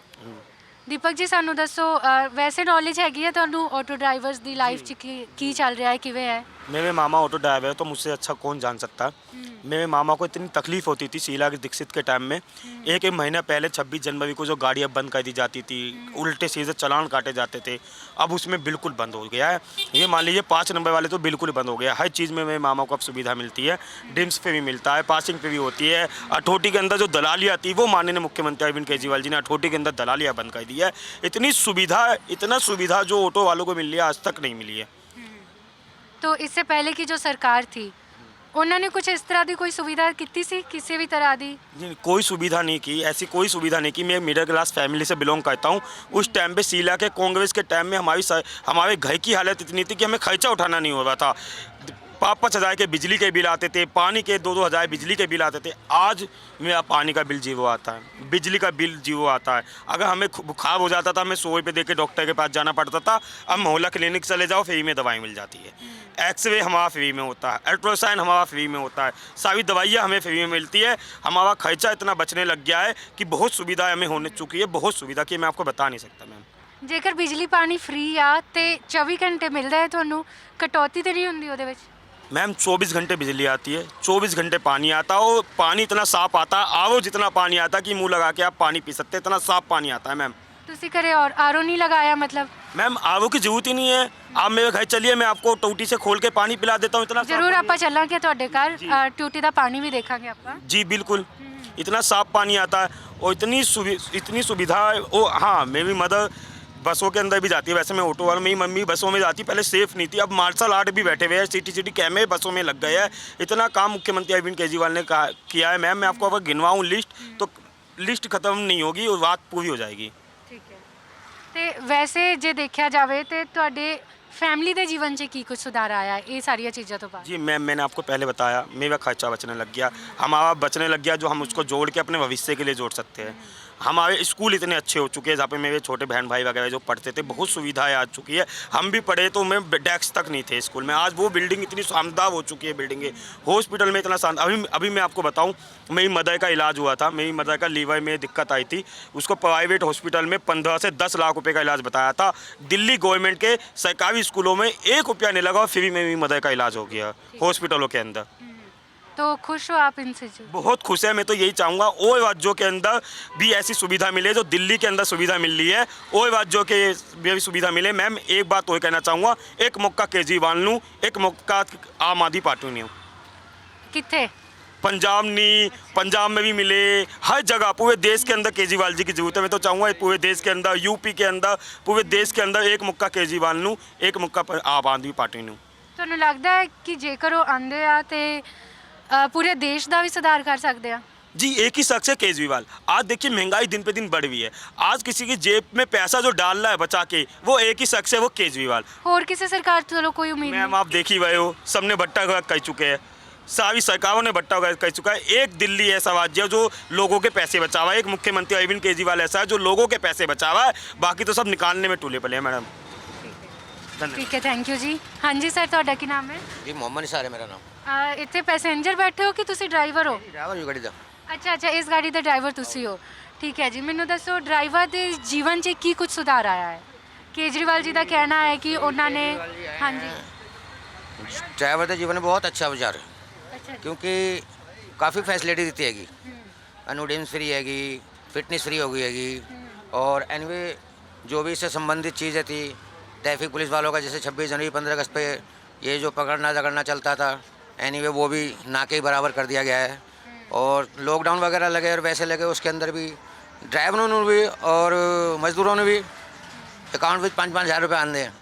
ਦੀਪਕ ਜੀ ਸਾਨੂੰ ਦੱਸੋ, ਵੈਸੇ ਨੌਲੇਜ ਹੈਗੀ ਹੈ ਤੁਹਾਨੂੰ ਆਟੋ ਡਰਾਈਵਰਸ ਦੀ ਲਾਈਫ 'ਚ ਕੀ ਚੱਲ ਰਿਹਾ ਹੈ, ਕਿਵੇਂ ਹੈ? मेरे मामा ऑटो ड्राइवर है तो मुझसे अच्छा कौन जान सकता है। मेरे मामा को इतनी तकलीफ होती थी शीला के दीक्षित के टाइम में। एक महीना पहले 26 जनवरी को जो गाड़ियाँ बंद कर दी जाती थी, उल्टे सीधे चलान काटे जाते थे, अब उसमें बिल्कुल बंद हो गया है। ये मान लीजिए 5 नंबर वाले तो बिल्कुल बंद हो गया। हर चीज़ में मेरे मामा को अब सुविधा मिलती है। ड्रिम्स पे भी मिलता है, पासिंग पे भी होती है। अठोटी के अंदर जो दलालियाँ थी वो माननीय मुख्यमंत्री अरविंद केजरीवाल जी ने अठोटी के अंदर दलालियाँ बंद कर दी है। इतनी सुविधा जो ऑटो वालों को मिल रही है आज तक नहीं मिली है। तो इससे पहले की जो सरकार थी उन्होंने कुछ इस तरह की कोई सुविधा की सी किसी भी तरह की? जी कोई सुविधा नहीं की, ऐसी कोई सुविधा नहीं की। मैं मिडिल क्लास फैमिली से बिलोंग करता हूँ। उस टाइम पे शीला के कांग्रेस के टाइम में हमारे घर की हालत इतनी थी कि हमें खर्चा उठाना नहीं हो रहा था। 5,000 के बिजली के बिल आते थे, पानी के 2,000 बिजली के बिल आते थे। आज मेरा पानी का बिल जीरो आता है, बिजली का बिल जीरो आता है। अगर हमें बुखार हो जाता था हमें 100 रुपये दे के डॉक्टर के पास जाना पड़ता था। अब मोहल्ला क्लिनिक चले जाओ फ्री में दवाई मिल जाती है। एक्सरे हमारा फ्री में होता है, अल्ट्रासाउंड हमारा फ्री में होता है, सारी दवाइयाँ हमें फ्री में मिलती है। हमारा खर्चा इतना बचने लग गया है कि बहुत सुविधा हमें होने चुकी है, बहुत सुविधा की मैं आपको बता नहीं सकता मैम। ਜੇਕਰ ਬਿਜਲੀ ਪਾਣੀ ਫ੍ਰੀ ਆ ਤੇ 24 ਘੰਟੇ ਮਿਲਦਾ ਹੈ ਤੁਹਾਨੂੰ, ਕਟੌਤੀ ਤੇ ਨਹੀਂ ਹੁੰਦੀ ਉਹਦੇ ਵਿੱਚ? मैम 24 घंटे बिजली आती है, 24 घंटे पानी आता है और पानी इतना साफ आता है, आरओ जितना पानी आता है कि मुंह लगा के आप पानी पी सकते हैं, इतना साफ पानी आता है मैम। ਤੁਸੀਂ ਘਰੇ और आरओ नहीं लगाया मतलब? मैम आरओ की जरूरत ही नहीं है। आप मेरे घर चलिए, मैं आपको टूटी से खोल के पानी पिला देता हूँ। इतना साफ ਜ਼ਰੂਰ पानी ਆਪਾਂ ਚੱਲਾਂਗੇ ਤੁਹਾਡੇ ਘਰ, ਟੂਟੀ ਦਾ ਪਾਣੀ ਵੀ ਦੇਖਾਂਗੇ ਆਪਾਂ। है। जी बिल्कुल, इतना साफ पानी आता है और इतनी सुविधा है। ओ हाँ, मेरी मदर बसों के अंदर भी जाती है। वैसे मैं ऑटो वाला, मेरी मम्मी बसों में जाती, पहले सेफ नहीं थी, अब मार्शल आर्ट भी बैठे हुए हैं, सिटी कैमरे बसों में लग गए हैं। इतना काम मुख्यमंत्री अरविंद केजरीवाल ने किया है मैम। मैं आपको अगर गिनवाऊँ लिस्ट तो लिस्ट खत्म नहीं होगी और बात पूरी हो जाएगी। ਠੀਕ ਹੈ। ਤੇ ਵੈਸੇ ਜੇ ਦੇਖਿਆ ਜਾਵੇ ਤੇ ਤੁਹਾਡੇ फैमिली ਦੇ ਜੀਵਨ 'ਚ ਕੀ ਕੁਝ ਸੁਧਾਰ ਆਇਆ ਹੈ ਇਹ ਸਾਰੀਆਂ ਚੀਜ਼ਾਂ ਤੋਂ ਬਾਅਦ? जी मैम, मैंने आपको पहले बताया मेरा खर्चा बचने लग गया, हमारा बचने लग गया जो हम उसको जोड़ के अपने भविष्य के लिए जोड़ सकते हैं। हमारे स्कूल इतने अच्छे हो चुके हैं जहाँ पे मेरे छोटे बहन भाई वगैरह जो पढ़ते थे, बहुत सुविधाएं आ चुकी है। हम भी पढ़े तो मैं डेस्क तक नहीं थे स्कूल में, आज वो बिल्डिंग इतनी शानदार हो चुकी है। बिल्डिंगें हॉस्पिटल में इतना शानदार। अभी मैं आपको बताऊँ, मेरी मदर का इलाज हुआ था, मेरी मदर का लीवर में दिक्कत आई थी, उसको प्राइवेट हॉस्पिटल में 15 से 10 लाख रुपये का इलाज बताया था। दिल्ली गवर्नमेंट के सरकारी स्कूलों में 1 रुपया नहीं लगा, फ्री में मेरी मदर का इलाज हो गया हॉस्पिटलों के अंदर। तो खुश हो आप इनसे? बहुत खुश है। मैं तो यही चाहूँगा और राज्यों के अंदर भी ऐसी सुविधा मिले जो दिल्ली के अंदर सुविधा मिल रही है, और राज्यों के भी सुविधा मिले। मैम एक बात और कहना चाहूँगा, एक मौका केजरीवाल नू, एक मौका आम आदमी पार्टी ने। कितने? पंजाब में भी मिले, हर जगह पूरे देश के अंदर केजरीवाल जी की जरूरत है। मैं तो चाहूँगा पूरे देश के अंदर, यूपी के अंदर, पूरे देश के अंदर एक मौका केजरीवाल नू, एक मौका आम आदमी पार्टी नू। ਤੁਹਾਨੂੰ ਲੱਗਦਾ ਹੈ ਕਿ ਜੇਕਰ ਉਹ ਆਂਦੇ ਆ ਤੇ पूरे देश का भी सुधार कर सकते हैं? जी एक ही शख्स है केजरीवाल। आज देखिए महंगाई दिन पे दिन बढ़ रही है, आज किसी की जेब में पैसा जो डाल रहा है बचा के, वो एक ही शख्स है, वो केजरीवाल। और किसी सरकार तो कोई उम्मीद मैम आप देख ही रहे हो, सबने भट्टा कर चुके हैं, सारी सरकारों ने भट्टा कर चुका है। एक दिल्ली ऐसा राज्य है जो लोगों के पैसे बचा हुआ है, एक मुख्यमंत्री अरविंद केजरीवाल ऐसा है जो लोगों के पैसे बचा हुआ है, बाकी तो सब निकालने में टूले पड़े हैं मैडम। ठीक है, थैंक यू जी। हाँ जी सर, ਤੁਹਾਡਾ ਕੀ ਨਾਮ है? जी मोहम्मद निसार है मेरा नाम। ਇੱਥੇ ਪੈਸੇਂਜਰ ਬੈਠੇ ਹੋ ਕਿ ਤੁਸੀਂ ਡਰਾਈਵਰ ਹੋ? ड्राइवर गाड़ी का। ਅੱਛਾ ਅੱਛਾ, ਇਸ ਗਾੜੀ ਦੇ ਡਰਾਈਵਰ ਤੁਸੀਂ ਹੋ। ਠੀਕ ਹੈ ਜੀ, ਮੈਨੂੰ ਦੱਸੋ ਡਰਾਈਵਰ ਦੇ ਜੀਵਨ 'ਚ ਕੀ ਕੁਝ ਸੁਧਾਰ ਆਇਆ ਹੈ? ਕੇਜਰੀਵਾਲ ਜੀ ਦਾ ਕਹਿਣਾ ਹੈ ਕਿ ਉਹਨਾਂ ਨੇ, ਹਾਂਜੀ ड्राइवर के जीवन में बहुत अच्छा विचार है, ਅੱਛਾ क्योंकि काफ़ी फैसिलिटी दी हैगी, अनुडेंस फ्री हैगी, फिटनेस फ्री हो गई हैगी, और एनवे जो भी इससे संबंधित चीज़ें थी, ट्रैफिक पुलिस वालों का जैसे 26 जनवरी 15 अगस्त पे ये जो पकड़ना झगड़ना चलता था, एनीवे वो भी ना के बराबर कर दिया गया है। और लॉकडाउन वगैरह लगे और वैसे लगे उसके अंदर भी ड्राइवरों ने भी और मजदूरों ने भी अकाउंट में 5-5 हज़ार रुपये आने हैं।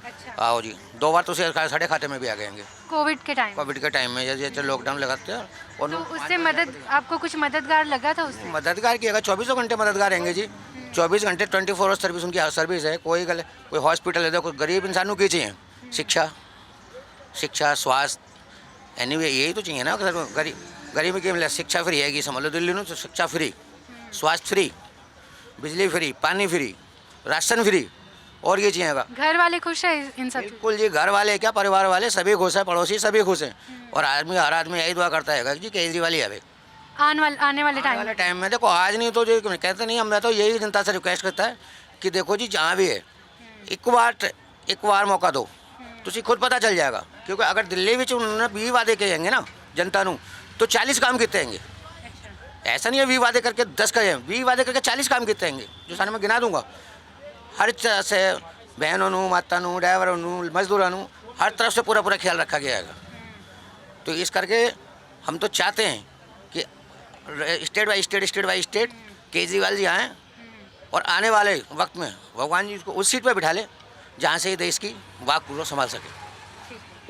अच्छा, आओ जी, 2 बार तो साढ़े खाते में भी आ गएंगे कोविड के टाइम कोविड के टाइम में, जैसे लॉकडाउन लगाते हैं। और तो उससे मदद, आपको कुछ मददगार लगा था उससे? मददगार किएगा, 24 घंटे मददगार रहेंगे जी। 24 घंटे 24 आवर्स सर्विस उनकी सर्विस है। कोई हॉस्पिटल है, देखो गरीब इंसानों की चाहिए शिक्षा स्वास्थ्य, एनीवे यही तो चाहिए ना। गरीब की मिले शिक्षा फ्री है, समझ लो दिल्ली में तो शिक्षा फ्री, स्वास्थ्य फ्री, बिजली फ्री, पानी फ्री, राशन फ्री, और ये चाहिएगा। घर वाले खुश है इन सब चीज़ों बिल्कुल जी, घर वाले क्या, परिवार वाले सभी खुश है, पड़ोसी सभी खुश हैं। और हर आदमी यही दुआ करता है जी केजरीवाल ही आवे आने वाले आने टाइम वाले टाइम में। देखो आज नहीं तो जो कहते नहीं, मैं तो यही जनता से रिक्वेस्ट करता है कि देखो जी जहाँ भी है एक बार मौका दो, तुझे खुद पता चल जाएगा। क्योंकि अगर दिल्ली में उन्होंने 20 वादे कहेंगे ना जनता नू, तो 40 काम कितने होंगे। ऐसा नहीं है 20 वादे करके 10 कहे, 20 वादे करके 40 काम कितने होंगे, जो सारे मैं गिना दूंगा। हर तरह से बहनों नू, माता नू, ड्राइवरों नू, मजदूरों नू, हर तरफ से पूरा ख्याल रखा गया है। तो इस करके हम तो चाहते हैं कि state by state Kejriwal ji आएँ और आने वाले वक्त में भगवान जी को उस सीट पर बिठा ले जहाँ से ये देश की वाक पूरा संभाल सके।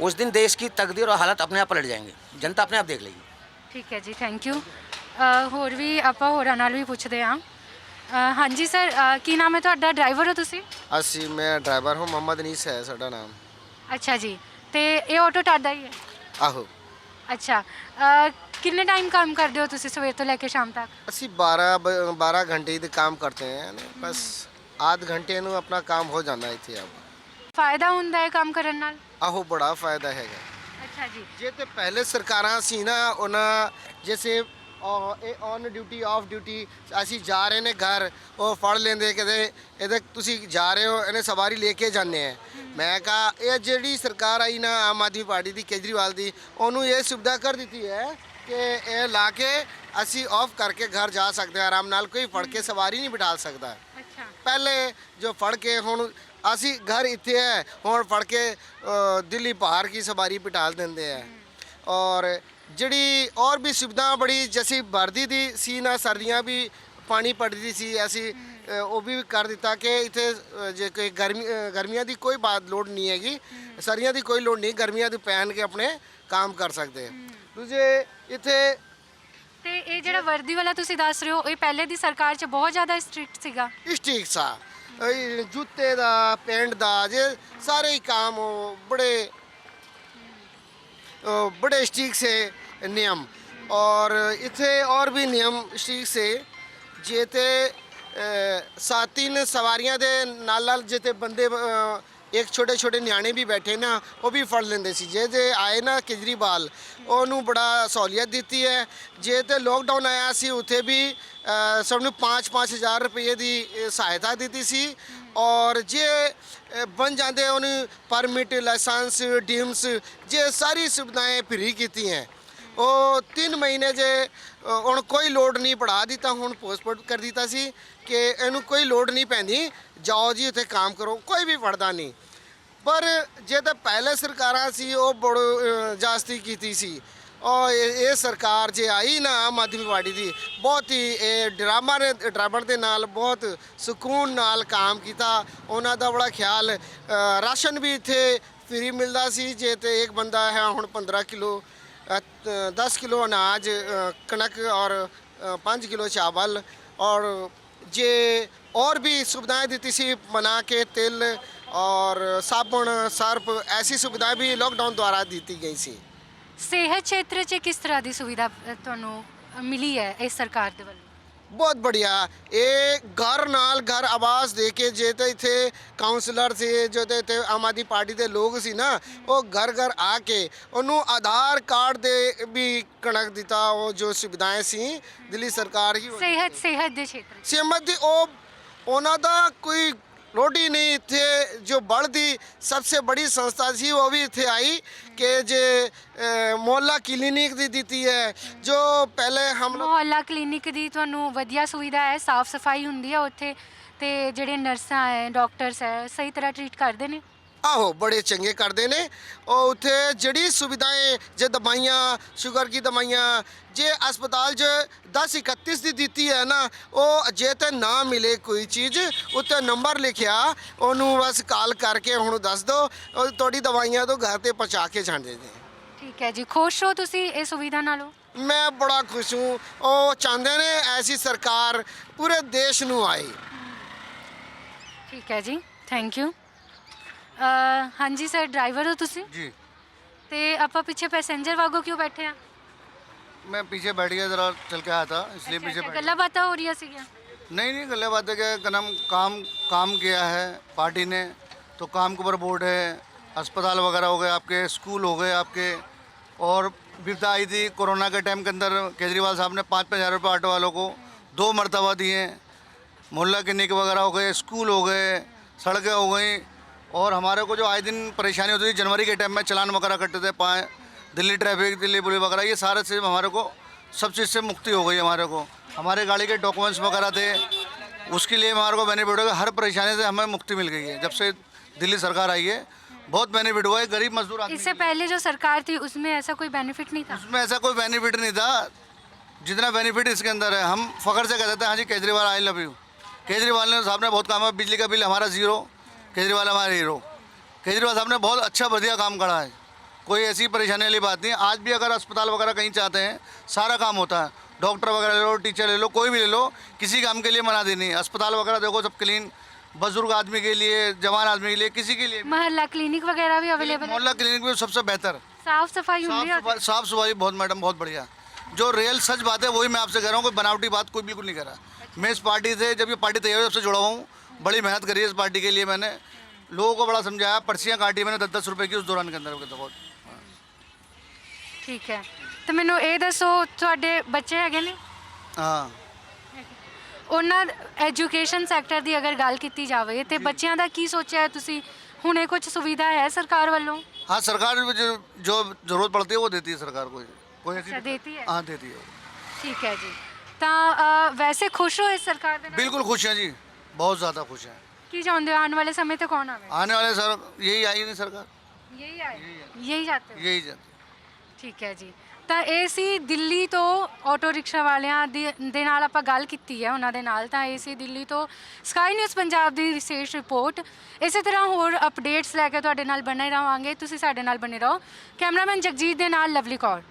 उस दिन देश की तकदीर और हालत अपने आप पलट जाएंगे, जनता अपने आप देख लेगी। ਠੀਕ ਹੈ ਜੀ, ਥੈਂਕ ਯੂ। ਹੋਰ ਵੀ ਆਪਾਂ ਹੋਰਾਂ ਨਾਲ ਵੀ ਪੁੱਛਦੇ ਹਾਂ। ਹਾਂਜੀ ਸਰ, ਕੀ ਨਾਮ ਹੈ ਤੁਹਾਡਾ? ਡਰਾਈਵਰ ਹੋ ਤੁਸੀਂ? ਅਸੀਂ ਮੈਂ ਡਰਾਈਵਰ ਹਾਂ, ਮੁਹੰਮਦ ਅਨੀਸ ਹੈ ਸਾਡਾ ਨਾਮ। ਅੱਛਾ ਜੀ, ਤੇ ਇਹ ਆਟੋ ਤੁਹਾਡਾ ਹੀ ਹੈ? ਆਹੋ, ਅੱਛਾ, ਕਿੰਨੇ ਟਾਈਮ ਕੰਮ ਕਰਦੇ ਹੋ ਤੁਸੀਂ ਸਵੇਰ ਤੋਂ ਲੈ ਕੇ ਸ਼ਾਮ ਤੱਕ? ਅਸੀਂ 12 ਘੰਟੇ ਦੇ ਕੰਮ ਕਰਤੇ ਹੈ, ਬਸ ਆਧ ਘੰਟੇ ਨੂੰ ਆਪਣਾ ਕੰਮ ਹੋ ਜਾਂਦਾ ਇੱਥੇ। ਫਾਇਦਾ ਹੁੰਦਾ ਹੈ ਕੰਮ ਕਰਨ ਨਾਲ? ਆਹੋ, ਬੜਾ ਫਾਇਦਾ ਹੈਗਾ। ਅੱਛਾ ਜੀ। ਜੇ ਤੇ ਪਹਿਲੇ ਸਰਕਾਰਾਂ ਸੀ ਨਾ, ਉਹਨਾਂ ਜੈਸੇ ਇਹ ਔਨ ਡਿਊਟੀ ਆਫ ਡਿਊਟੀ, ਅਸੀਂ ਜਾ ਰਹੇ ਨੇ ਘਰ, ਉਹ ਫੜ ਲੈਂਦੇ ਕਿਤੇ ਇਹਦੇ ਤੁਸੀਂ ਜਾ ਰਹੇ ਹੋ, ਇਹਨੇ ਸਵਾਰੀ ਲੈ ਕੇ ਜਾਂਦੇ ਆ। ਮੈਂ ਕਹਾ ਇਹ ਜਿਹੜੀ ਸਰਕਾਰ ਆਈ ਨਾ ਆਮ ਆਦਮੀ ਪਾਰਟੀ ਦੀ, ਕੇਜਰੀਵਾਲ ਦੀ, ਉਹਨੂੰ ਇਹ ਸੁਵਿਧਾ ਕਰ ਦਿੱਤੀ ਹੈ ਕਿ ਇਹ ਲਾ ਕੇ ਅਸੀਂ ਆਫ ਕਰਕੇ ਘਰ ਜਾ ਸਕਦੇ ਹਾਂ ਆਰਾਮ ਨਾਲ, ਕੋਈ ਫੜ ਕੇ ਸਵਾਰੀ ਨਹੀਂ ਬਿਠਾ ਸਕਦਾ। ਅੱਛਾ, ਪਹਿਲੇ ਜੋ ਫੜ ਕੇ, ਹੁਣ ਅਸੀਂ ਘਰ ਇੱਥੇ ਹੈ, ਹੁਣ ਫੜ ਕੇ ਦਿੱਲੀ ਬਾਹਰ ਕੀ ਸਵਾਰੀ ਬਿਠਾ ਦਿੰਦੇ ਆ। ਔਰ ਜਿਹੜੀ ਔਰ ਵੀ ਸੁਵਿਧਾ ਬੜੀ, ਜੈਸੀ ਵਰਦੀ ਦੀ ਸੀ ਨਾ, ਸਰਦੀਆਂ ਵੀ ਪਾਣੀ ਪੜਦੀ ਸੀ, ਅਸੀਂ ਉਹ ਵੀ ਕਰ ਦਿੱਤਾ ਕਿ ਇੱਥੇ ਜੇ ਕੋਈ ਗਰਮੀਆਂ ਦੀ ਕੋਈ ਬਾਤ ਲੋੜ ਨਹੀਂ ਹੈਗੀ, ਸਰਦੀਆਂ ਦੀ ਕੋਈ ਲੋੜ ਨਹੀਂ, ਗਰਮੀਆਂ ਦੀ ਪਹਿਨ ਕੇ ਆਪਣੇ ਕੰਮ ਕਰ ਸਕਦੇ। ਦੂਜੇ ਇੱਥੇ ਤੇ ਇਹ ਜਿਹੜਾ ਵਰਦੀ ਵਾਲਾ ਤੁਸੀਂ ਦੱਸ ਰਹੇ ਹੋ, ਇਹ ਪਹਿਲੇ ਦੀ ਸਰਕਾਰ 'ਚ ਬਹੁਤ ਜ਼ਿਆਦਾ ਸਟ੍ਰਿਕਟ ਸੀਗਾ? ਠੀਕ ਸਾ, ਜੁੱਤੇ ਦਾ, ਪੈਂਟ ਦਾ, ਜੇ ਸਾਰੇ ਹੀ काम बड़े स्ट्रिक से नियम। और इथे और भी नियम स्ट्रिक से जेते 7-3 सवारियां दे नाल जेते बंदे एक छोटे छोटे ਨਿਆਣੇ भी बैठे ना, वो भी फड़ लेंदे सी। जे आए ना केजरीवाल, ਉਹਨੂੰ ਬੜਾ ਸਹੂਲੀਅਤ ਦਿੱਤੀ ਹੈ। ਜੇ ਤੇ ਲੋਕਡਾਊਨ ਆਇਆ ਸੀ, ਉੱਥੇ ਵੀ ਸਭ ਨੂੰ 5-5 ਹਜ਼ਾਰ ਰੁਪਏ ਦੀ ਸਹਾਇਤਾ ਦਿੱਤੀ ਸੀ। ਔਰ ਜੇ ਬਣ ਜਾਂਦੇ ਉਹਨੂੰ ਪਰਮਿਟ, ਲਾਇਸੈਂਸ, ਡੀਮਸ, ਜੇ ਸਾਰੀ ਸੁਵਿਧਾएं ਫ੍ਰੀ ਕੀਤੀਆਂ। ਉਹ 3 ਮਹੀਨੇ ਜੇ ਹੁਣ ਕੋਈ ਲੋਡ ਨਹੀਂ ਪੜਾ ਦਿੱਤਾ, ਹੁਣ ਪੋਸਟਪੋਨ ਕਰ ਦਿੱਤਾ ਸੀ ਕਿ ਇਹਨੂੰ ਕੋਈ ਲੋਡ ਨਹੀਂ ਪੈਂਦੀ, ਜਾਓ ਜੀ ਉੱਥੇ ਕੰਮ ਕਰੋ, ਕੋਈ ਵੀ ਪੜਦਾ ਨਹੀਂ। ਪਰ ਜੇ ਤਾਂ ਪਹਿਲੇ ਸਰਕਾਰਾਂ ਸੀ, ਉਹ ਬੜੋ ਜਾਸਤੀ ਕੀਤੀ ਸੀ। ਔਰ ਇਹ ਸਰਕਾਰ ਜੇ ਆਈ ਨਾ ਆਮ ਆਦਮੀ ਪਾਰਟੀ ਦੀ, ਬਹੁਤ ਹੀ ਇਹ ਡਰਾਈਵਰ ਦੇ ਨਾਲ ਬਹੁਤ ਸਕੂਨ ਨਾਲ ਕੰਮ ਕੀਤਾ। ਉਹਨਾਂ ਦਾ ਬੜਾ ਖਿਆਲ, ਰਾਸ਼ਨ ਵੀ ਇੱਥੇ ਫ੍ਰੀ ਮਿਲਦਾ ਸੀ। ਜੇ ਤੇ ਇੱਕ ਬੰਦਾ ਹੈ, ਹੁਣ 15 किलो 10 किलो अनाज, कनक और 5 किलो चावल, और जे और भी सुविधाएं दी सी, बना के तेल और साबुन, सर्फ, ऐसी सुविधाएं भी लॉकडाउन द्वारा दी गई सी। ਸਿਹਤ ਖੇਤਰ 'ਚ ਕਿਸ ਤਰ੍ਹਾਂ ਦੀ ਸੁਵਿਧਾ ਤੁਹਾਨੂੰ ਮਿਲੀ ਹੈ ਇਸ ਸਰਕਾਰ ਦੇ ਵੱਲੋਂ? ਬਹੁਤ ਬੜੀਆ, ਇਹ ਘਰ ਨਾਲ ਘਰ ਆਵਾਜ਼ ਦੇ ਕੇ, ਜੇ ਤੇ ਇੱਥੇ ਕਾਉਂਸਲਰ ਸੀ, ਜੋ ਤੇ ਇੱਥੇ ਆਮ ਆਦਮੀ ਪਾਰਟੀ ਦੇ ਲੋਕ ਸੀ ਨਾ, ਉਹ ਘਰ ਘਰ ਆ ਕੇ ਉਹਨੂੰ ਆਧਾਰ ਕਾਰਡ ਦੇ ਵੀ ਕਣਕ ਦਿੱਤਾ। ਉਹ ਜੋ ਸੁਵਿਧਾएं ਸੀ ਦਿੱਲੀ ਸਰਕਾਰ ਹੀ ਸਿਹਤ ਦੇ ਖੇਤਰ 'ਚ ਸਹਿਮਤ ਦੀ, ਉਹ ਉਹਨਾਂ ਦਾ ਕੋਈ ਰੋਟੀ ਨਹੀਂ। ਇੱਥੇ ਜੋ ਬੜਦੀ ਸਭ ਤੋਂ ਬੜੀ ਸੰਸਥਾ ਸੀ, ਉਹ ਵੀ ਇੱਥੇ ਆਈ ਕਿ ਜੇ ਮੁਹੱਲਾ ਕਲੀਨਿਕ ਦੀ ਦਿੱਤੀ ਹੈ। ਜੋ ਪਹਿਲੇ ਹਮ ਲੋਗ ਮੁਹੱਲਾ ਕਲੀਨਿਕ ਦੀ ਤੁਹਾਨੂੰ ਵਧੀਆ ਸੁਵਿਧਾ ਹੈ, ਸਾਫ਼ ਸਫਾਈ ਹੁੰਦੀ ਹੈ ਉੱਥੇ, ਤੇ ਜਿਹੜੇ ਨਰਸਾਂ ਹੈ, ਡਾਕਟਰਸ ਹੈ, ਸਹੀ ਤਰ੍ਹਾਂ ਟਰੀਟ ਕਰਦੇ ਨੇ? ਆਹੋ ਬੜੇ ਚੰਗੇ ਕਰਦੇ ਨੇ। ਉਹ ਉੱਥੇ ਜਿਹੜੀ ਸੁਵਿਧਾएं ਜੇ ਦਵਾਈਆਂ ਸ਼ੂਗਰ ਦੀ ਦਵਾਈਆਂ ਜੇ ਹਸਪਤਾਲ 'ਚ 1031 ਦੀ ਦਿੱਤੀ ਹੈ ਨਾ, ਉਹ ਜੇ ਤੇ ਨਾ ਮਿਲੇ ਕੋਈ ਚੀਜ਼ ਉੱਤੇ ਨੰਬਰ ਲਿਖਿਆ ਉਹਨੂੰ ਬਸ ਕਾਲ ਕਰਕੇ ਹੁਣ ਦੱਸ ਦਿਓ, ਉਹ ਤੁਹਾਡੀ ਦਵਾਈਆਂ ਤੋਂ ਘਰ ਤੇ ਪਹੁੰਚਾ ਕੇ ਛੱਡ ਦਿੰਦੇ। ਠੀਕ ਹੈ ਜੀ, ਖੁਸ਼ ਹੋ ਤੁਸੀਂ ਇਹ ਸੁਵਿਧਾ ਨਾਲੋਂ? ਮੈਂ ਬੜਾ ਖੁਸ਼ ਹੂੰ। ਉਹ ਚਾਹੁੰਦੇ ਨੇ ਐਸੀ ਸਰਕਾਰ ਪੂਰੇ ਦੇਸ਼ ਨੂੰ ਆਏ। ਠੀਕ ਹੈ ਜੀ, ਥੈਂਕ ਯੂ। ਹਾਂਜੀ ਸਰ, ਡਰਾਈਵਰ ਹੋ ਤੁਸੀਂ? जी ਤੇ ਆਪਾਂ ਪਿੱਛੇ ਪੈਸੇਂਜਰ ਵਾਂਗੂ ਕਿਉਂ ਬੈਠੇ ਆ? मैं पीछे बैठ गया, ज़रा चल के आया था इसलिए पीछे बैठ ਗੱਲਾਂ ਬਾਤਾਂ ਹੋ ਰਹੀਆਂ ਸੀਗੀਆਂ? नहीं गले बात है क्या नाम काम किया है पार्टी ने, तो काम के ऊपर बोर्ड है, अस्पताल वगैरह हो गए आपके, स्कूल हो गए आपके, और विपदा आई थी कोरोना के टाइम के अंदर केजरीवाल साहब ने 5-5 हज़ार रुपये ऑटो वालों को 2 मरतबा दिए। मोहल्ला क्लिनिक वगैरह हो गए, स्कूल हो गए, सड़कें हो गई, और हमारे को जो आए दिन परेशानी होती थी जनवरी के टाइम में चलान वगैरह कटते थे, पाए दिल्ली ट्रैफिक, दिल्ली पुलिस वगैरह, ये सारे से हमारे को सब चीज़ से मुक्ति हो गई। हमारे को हमारे गाड़ी के डॉक्यूमेंट्स वगैरह थे, उसके लिए हमारे को बेनिफिट हो गया। हर परेशानी से हमें मुक्ति मिल गई है जब से दिल्ली सरकार आई है, बहुत बेनिफिट हुआ है। गरीब मजदूर आदमी इससे पहले जो सरकार थी उसमें ऐसा कोई बेनिफिट नहीं था? उसमें ऐसा कोई बेनिफिट नहीं था जितना बेनिफिट इसके अंदर है। हम फ़ख्र से कहते थे हाँ जी Kejriwal I love you. Kejriwal ने साहब ने बहुत काम है, बिजली का बिल हमारा ज़ीरो, केजरीवाल हमारे हीरो। केजरीवाल साहब ने बहुत अच्छा बढ़िया काम करा है, कोई ऐसी परेशानी वाली बात नहीं। आज भी अगर अस्पताल वगैरह कहीं चाहते हैं सारा काम होता है, डॉक्टर वगैरह ले लो, टीचर ले लो, कोई भी ले लो, किसी काम के लिए मना दी नहीं। अस्पताल वगैरह देखो सब क्लीन, बुजुर्ग आदमी के लिए, जवान आदमी के लिए, किसी के लिए। मोहल्ला क्लिनिक वगैरह भी अवेलेबल है? मोहल्ला क्लिनिक भी सबसे बेहतर, साफ सफाई हुई है? साफ सफाई बहुत मैडम, बहुत बढ़िया। जो रियल सच बात है वही मैं आपसे कह रहा हूँ, कोई बनावटी बात कोई बिल्कुल नहीं कह रहा। मैं इस पार्टी से जब ये पार्टी तैयार हुई तब से जुड़ा हुआ हूँ, बड़ी मेहनत करी है इस पार्टी के लिए। मैंने लोगों को बड़ा समझाया, पर्चियाँ काटी मैंने 10-10 रुपए की उस दौरान के अंदर बहुत। ਠੀਕ ਹੈ, ਤੇ ਮੈਨੂੰ ਇਹ ਦੱਸੋ ਤੁਹਾਡੇ ਬੱਚੇ ਹੈਗੇ ਨੇ? हाँ ਉਹਨਾਂ ਐਜੂਕੇਸ਼ਨ ਸੈਕਟਰ ਦੀ ਅਗਰ ਗੱਲ ਕੀਤੀ ਜਾਵੇ ਤੇ ਬੱਚਿਆਂ ਦਾ ਕੀ ਸੋਚਿਆ ਹੈ ਤੁਸੀਂ? ਹੁਣ ਇਹ ਕੁਝ ਸੁਵਿਧਾ ਹੈ ਸਰਕਾਰ ਵੱਲੋਂ? हाँ सरकार जो जरूरत पड़ती है वो देती है सरकार को, कोई ऐसी अच्छा, देती है? हाँ देती है। ਠੀਕ ਹੈ ਜੀ, ਤਾਂ ਵੈਸੇ ਖੁਸ਼ ਹੋ ਇਸ ਸਰਕਾਰ ਦੇ ਨਾਲ? बिल्कुल खुश हैं जी, बहुत ज़्यादा खुश हैं। ਕੀ ਚਾਹੁੰਦੇ ਹੋ ਆਉਣ ਵਾਲੇ ਸਮੇਂ ਤੇ ਕੌਣ ਆਵੇ? आने वाले सर यही आई नहीं सरकार, ਯਹੀ ਆਏ, ਯਹੀ ਚਾਹਤੇ ਹੋ? यही जाती। ਠੀਕ ਹੈ ਜੀ, ਤਾਂ ਇਹ ਸੀ ਦਿੱਲੀ ਤੋਂ ਆਟੋ ਰਿਕਸ਼ਾ ਵਾਲਿਆਂ ਦੇ ਨਾਲ ਆਪਾਂ ਗੱਲ ਕੀਤੀ ਹੈ ਉਹਨਾਂ ਦੇ ਨਾਲ। ਤਾਂ ਇਹ ਸੀ ਦਿੱਲੀ ਤੋਂ ਸਕਾਈ ਨਿਊਜ਼ ਪੰਜਾਬ ਦੀ ਵਿਸ਼ੇਸ਼ ਰਿਪੋਰਟ। ਇਸੇ ਤਰ੍ਹਾਂ ਹੋਰ ਅਪਡੇਟਸ ਲੈ ਕੇ ਤੁਹਾਡੇ ਨਾਲ ਬਣੇ ਰਹਾਂਗੇ, ਤੁਸੀਂ ਸਾਡੇ ਨਾਲ ਬਣੇ ਰਹੋ। ਕੈਮਰਾਮੈਨ ਜਗਜੀਤ ਦੇ ਨਾਲ ਲਵਲੀ ਕੌਰ।